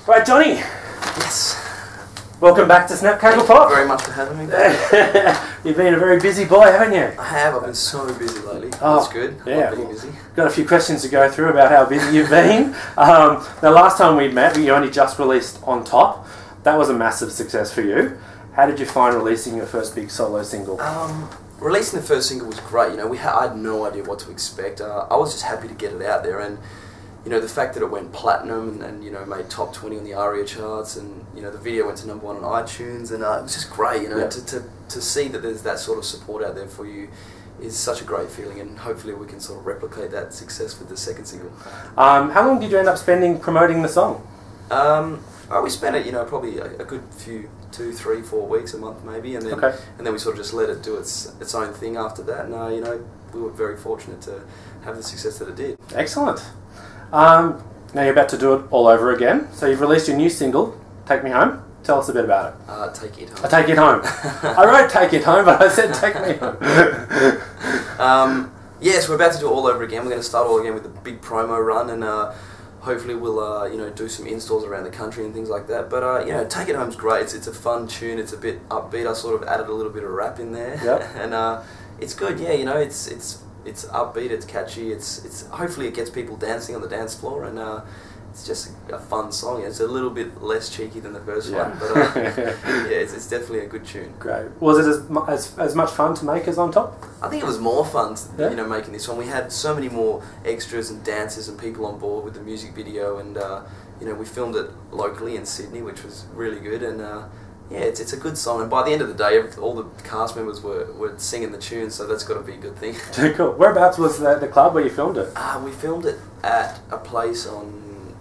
Right, Johnny. Yes. Welcome back to SnapCacklePop. Thank you very much for having me back. You've been a very busy boy, haven't you? I have. I've been so busy lately. Oh, that's good. Yeah. I've been busy. Got a few questions to go through about how busy you've been. The last time we met, you only just released On Top. That was a massive success for you. How did you find releasing your first big solo single? Releasing the first single was great. You know, I had no idea what to expect. I was just happy to get it out there, and you know, the fact that it went platinum and you know, made top 20 on the ARIA charts, and you know, the video went to #1 on iTunes, and it was just great. You know, yeah. to see that there's that sort of support out there for you is such a great feeling, and hopefully we can sort of replicate that success with the second single. How long did you end up spending promoting the song? We spent it, you know, probably a good few 2, 3, 4 weeks, a month maybe, and then we sort of just let it do its own thing after that. And you know, we were very fortunate to have the success that it did. Excellent. Now you're about to do it all over again. So you've released your new single, Take Me Home. Tell us a bit about it. Take It Home. Take It Home. I wrote Take It Home, but I said Take Me Home. Yes, we're about to do it all over again. We're going to start all again with a big promo run, and hopefully we'll you know, do some installs around the country and things like that. But you know, Take It Home's great. It's a fun tune. It's a bit upbeat. I sort of added a little bit of rap in there. Yep. And it's good. Yeah, you know, it's upbeat. It's catchy. It's hopefully it gets people dancing on the dance floor, and it's just a fun song. It's a little bit less cheeky than the first one, but yeah, it's definitely a good tune. Great. Was it as much fun to make as On Top? I think it was more fun, you know, making this one. We had so many more extras and dancers and people on board with the music video, and you know, we filmed it locally in Sydney, which was really good. And yeah, it's a good song. And by the end of the day, all the cast members were singing the tune, so that's got to be a good thing. Cool. Whereabouts was the club where you filmed it? We filmed it at a place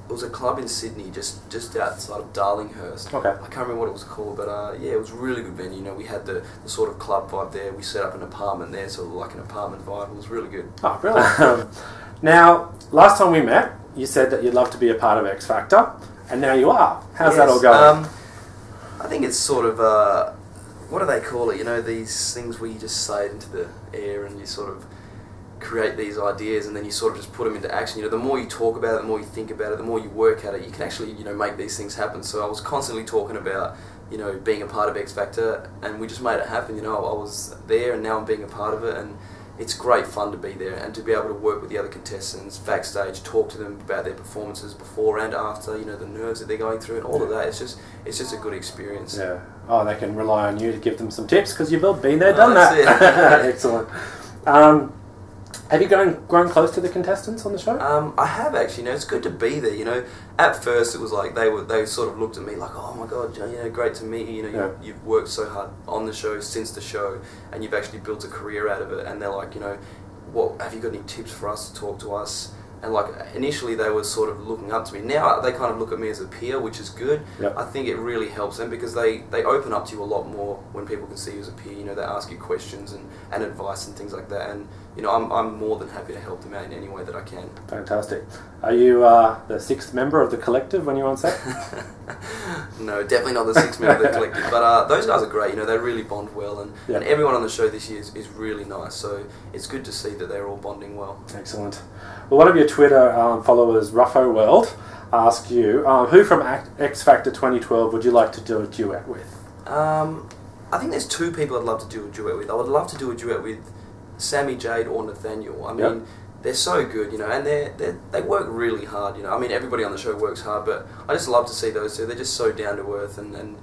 it was a club in Sydney, just outside of Darlinghurst. Okay. I can't remember what it was called, but yeah, it was a really good venue. You know, we had the sort of club vibe there. We set up an apartment there, so like an apartment vibe. It was really good. Oh, brilliant. Now, last time we met, you said that you'd love to be a part of X Factor, and now you are. How's that all going? I think it's sort of, what do they call it? You know, these things where you just say it into the air and you sort of create these ideas, and then you sort of just put them into action. You know, the more you talk about it, the more you think about it, the more you work at it, you can actually, you know, make these things happen. So I was constantly talking about, you know, being a part of X Factor, and we just made it happen. You know, I was there, and now I'm being a part of it, and it's great fun to be there and to be able to work with the other contestants backstage, talk to them about their performances before and after, you know, the nerves that they're going through and all of that. It's just a good experience. Yeah. Oh, they can rely on you to give them some tips because you've been there, done that. Excellent. Have you grown close to the contestants on the show? I have actually. You know, it's good to be there. You know, at first it was like they sort of looked at me like, oh my god, you know, great to meet you. You know, you've worked so hard on the show, since the show, and you've actually built a career out of it. And they're like, you know, what have you got any tips for us to talk to us? And like initially they were sort of looking up to me. Now they kind of look at me as a peer, which is good. Yep. I think it really helps them because they open up to you a lot more when people can see you as a peer. You know, they ask you questions and advice and things like that. And you know, I'm more than happy to help them out in any way that I can. Fantastic. Are you the 6th member of the collective when you're on set? No, definitely not the 6th member of the collective. But those guys are great. You know, they really bond well, and everyone on the show this year is really nice. So it's good to see that they're all bonding well. Excellent. Well, one of your Twitter followers, Ruffo World, asked you, who from X Factor 2012 would you like to do a duet with? I think there's 2 people I'd love to do a duet with. I would love to do a duet with Sammy Jade or Nathaniel. I mean, they're so good, you know, and they work really hard, you know. I mean, everybody on the show works hard, but I just love to see those 2. They're just so down to earth, and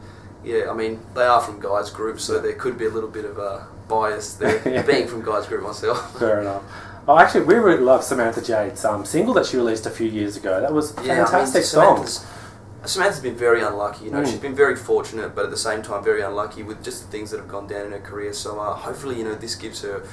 yeah, I mean, they are from guys group, so there could be a little bit of a bias there, being from guys group myself. Fair enough. Oh, actually, we really love Samantha Jade's single that she released a few years ago. That was a fantastic song. Samantha's been very unlucky, you know. She's been very fortunate, but at the same time very unlucky with just the things that have gone down in her career. So hopefully, you know, this gives her,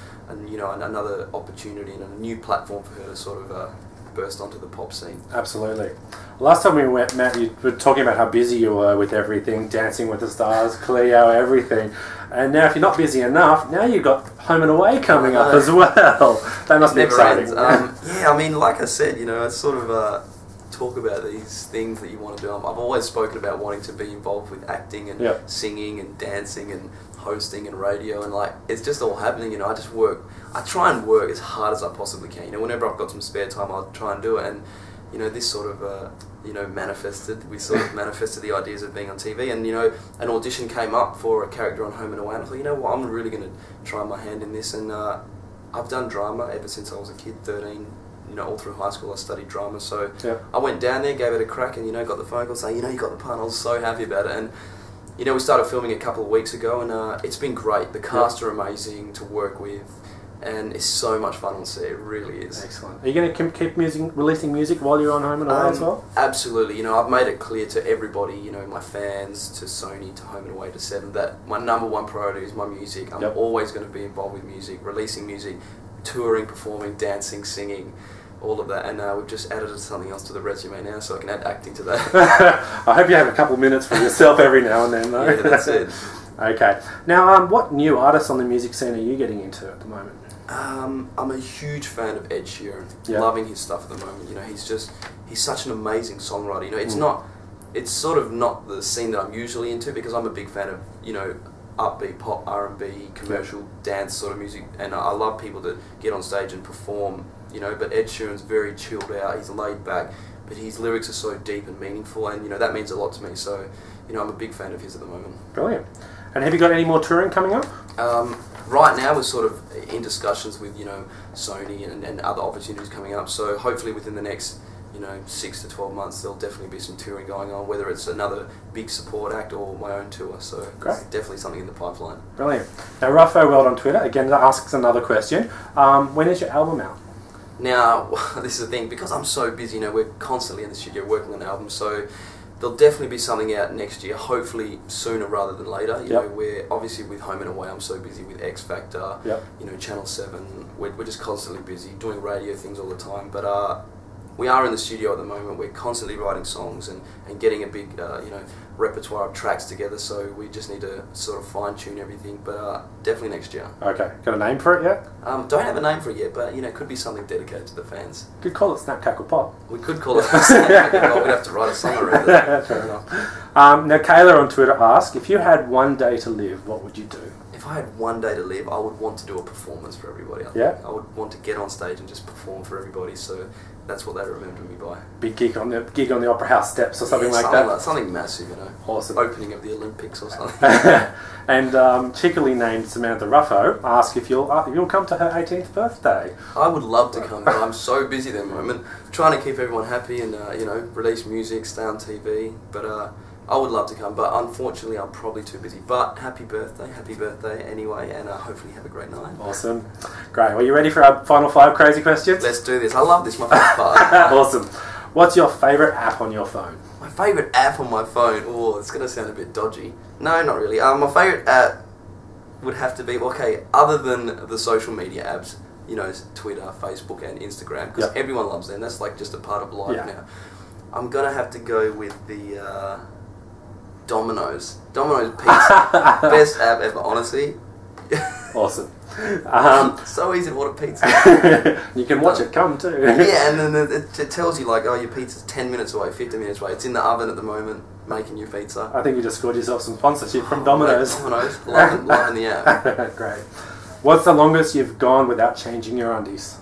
you know, another opportunity and a new platform for her to sort of burst onto the pop scene. Absolutely. Last time we met, Matt, you were talking about how busy you were with everything, Dancing with the Stars, Cleo, everything. And now if you're not busy enough, now you've got Home and Away coming up as well. That must be exciting. Yeah, I mean, like I said, you know, it's sort of talk about these things that you want to do. I've always spoken about wanting to be involved with acting and singing and dancing and hosting and radio, and like it's just all happening. You know, I try and work as hard as I possibly can. You know, whenever I've got some spare time, I'll try and do it. And you know, this sort of you know, manifested. We sort of manifested the ideas of being on TV, and you know, an audition came up for a character on Home and Away, and I thought, you know what, I'm really going to try my hand in this, and I've done drama ever since I was a kid, 13. You know, all through high school I studied drama, so I went down there, gave it a crack, and you know, got the phone call saying, you know, you got the part. I was so happy about it, and you know, we started filming a couple of weeks ago, and it's been great. The cast are amazing to work with, and it's so much fun on set. It really is. Excellent. Are you going to keep releasing music while you're on Home and Away as well? Absolutely. You know, I've made it clear to everybody, you know, my fans, to Sony, to Home and Away, to Seven, that my #1 priority is my music. I'm always going to be involved with music, releasing music, touring, performing, dancing, singing, all of that, and we've just added something else to the resume now, so I can add acting to that. I hope you have a couple of minutes for yourself every now and then, though. Yeah, that's it. Okay. Now, what new artists on the music scene are you getting into at the moment? I'm a huge fan of Ed Sheeran. Loving his stuff at the moment. You know, he's such an amazing songwriter. You know, it's sort of not the scene that I'm usually into, because I'm a big fan of, you know, upbeat pop, R&B, commercial dance sort of music, and I love people that get on stage and perform. You know, but Ed Sheeran's very chilled out, he's laid back, but his lyrics are so deep and meaningful, and you know, that means a lot to me, so you know, I'm a big fan of his at the moment. Brilliant. And have you got any more touring coming up? Right now we're sort of in discussions with, you know, Sony and other opportunities coming up, so hopefully within the next, you know, 6 to 12 months there'll definitely be some touring going on, whether it's another big support act or my own tour, so it's definitely something in the pipeline. Brilliant. Now, Ruffo World on Twitter again asks another question. When is your album out? Now, this is the thing, because I'm so busy, you know, we're constantly in the studio working on albums, so there'll definitely be something out next year, hopefully sooner rather than later. You know, we're obviously with Home and Away, I'm so busy with X Factor, you know, Channel 7, we're just constantly busy doing radio things all the time, but we are in the studio at the moment, we're constantly writing songs and getting a big, you know, repertoire of tracks together, so we just need to sort of fine-tune everything, but definitely next year. Okay, got a name for it yet? Don't have a name for it yet, but you know, it could be something dedicated to the fans. Could call it SnapCacklePop. We could call it SnapCacklePop, we'd have to write a song around it. Fair enough. Now, Kayla on Twitter asks, if you had one day to live, what would you do? If I had one day to live, I would want to do a performance for everybody. I would want to get on stage and just perform for everybody, so that's what they remember me by. Big gig on the Opera House steps or something like that? Something massive, you know. Awesome. Opening of the Olympics or something. And cheekily named Samantha Ruffo asks if you'll come to her 18th birthday. I would love to come, but I'm so busy at the moment, trying to keep everyone happy and you know, release music, stay on TV, but I would love to come, but unfortunately I'm probably too busy. But happy birthday anyway, and hopefully have a great night. Awesome. Great. Well, you ready for our final 5 crazy questions? Let's do this. I love this, my favourite part. Awesome. What's your favourite app on your phone? My favourite app on my phone? Oh, it's going to sound a bit dodgy. No, not really. My favourite app would have to be, okay, other than the social media apps, you know, Twitter, Facebook and Instagram, because everyone loves them. That's like just a part of life now. I'm going to have to go with the Domino's Pizza. Best app ever, honestly. Awesome. So easy to order pizza. You can watch it come too. Yeah, and then it tells you like, oh, your pizza's 10 minutes away, 15 minutes away. It's in the oven at the moment, making your pizza. I think you just scored yourself some sponsorship from Domino's. Domino's, loving the app. Great. What's the longest you've gone without changing your undies?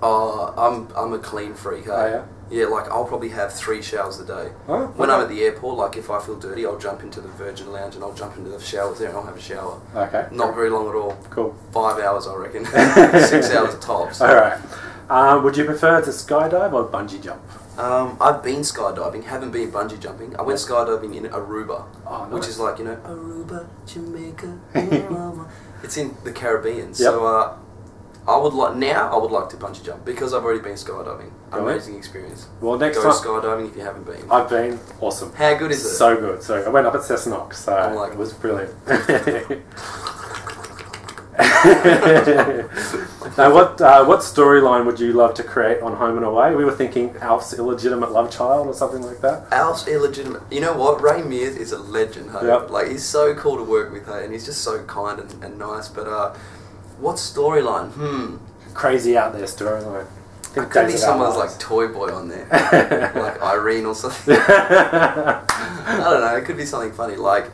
Oh, I'm a clean freak. Hey? Oh, yeah? Yeah, like I'll probably have 3 showers a day. Oh, when I'm at the airport, like if I feel dirty, I'll jump into the Virgin Lounge and I'll jump into the showers there and I'll have a shower. Okay. Not very long at all. Cool. 5 hours, I reckon. 6 hours tops. Alright. Would you prefer to skydive or bungee jump? I've been skydiving, haven't been bungee jumping. I went skydiving in Aruba, which is like, you know, Aruba, Jamaica, it's in the Caribbean. So I would like to bungee jump because I've already been skydiving. Amazing experience. Well, next Go time skydiving if you haven't been. I've been. Awesome. How good is it? So good. So I went up at Cessnock, so it was brilliant. Now, what storyline would you love to create on Home and Away? We were thinking Alf's illegitimate love child or something like that. Alf's illegitimate. You know what? Ray Mears is a legend. Hey? Like he's so cool to work with, hey? And he's just so kind and nice. But what storyline? Crazy out there storyline. It could be someone's like Toy Boy on there, like Irene or something. I don't know. It could be something funny. Like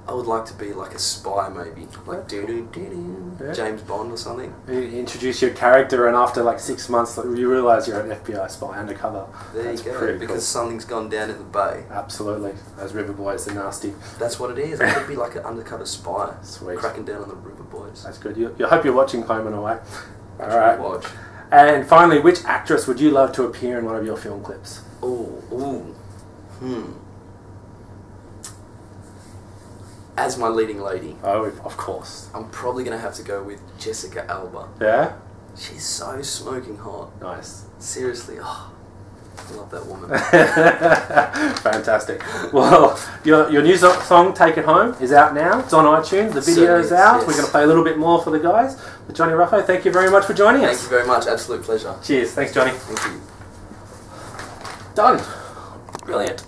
I would like to be like a spy, maybe like James Bond or something. You introduce your character, and after like 6 months, you realise you're an FBI spy undercover. That's you go, because something's gone down in the bay. Absolutely, those river boys are nasty. That's what it is. I could be like an undercover spy, Sweet, cracking down on the river boys. That's good. You hope you're watching Home and Away. All right. Watch. And finally, which actress would you love to appear in one of your film clips? As my leading lady. Oh, of course. I'm probably going to have to go with Jessica Alba. Yeah? She's so smoking hot. Nice. Seriously, I love that woman. Fantastic. Well, your new song, Take It Home, is out now. It's on iTunes. The video's out. Yes. We're going to play a little bit more for the guys. But Johnny Ruffo, thank you very much for joining us. Thank you very much. Absolute pleasure. Cheers. Thanks, Johnny. Thank you. Done. Brilliant.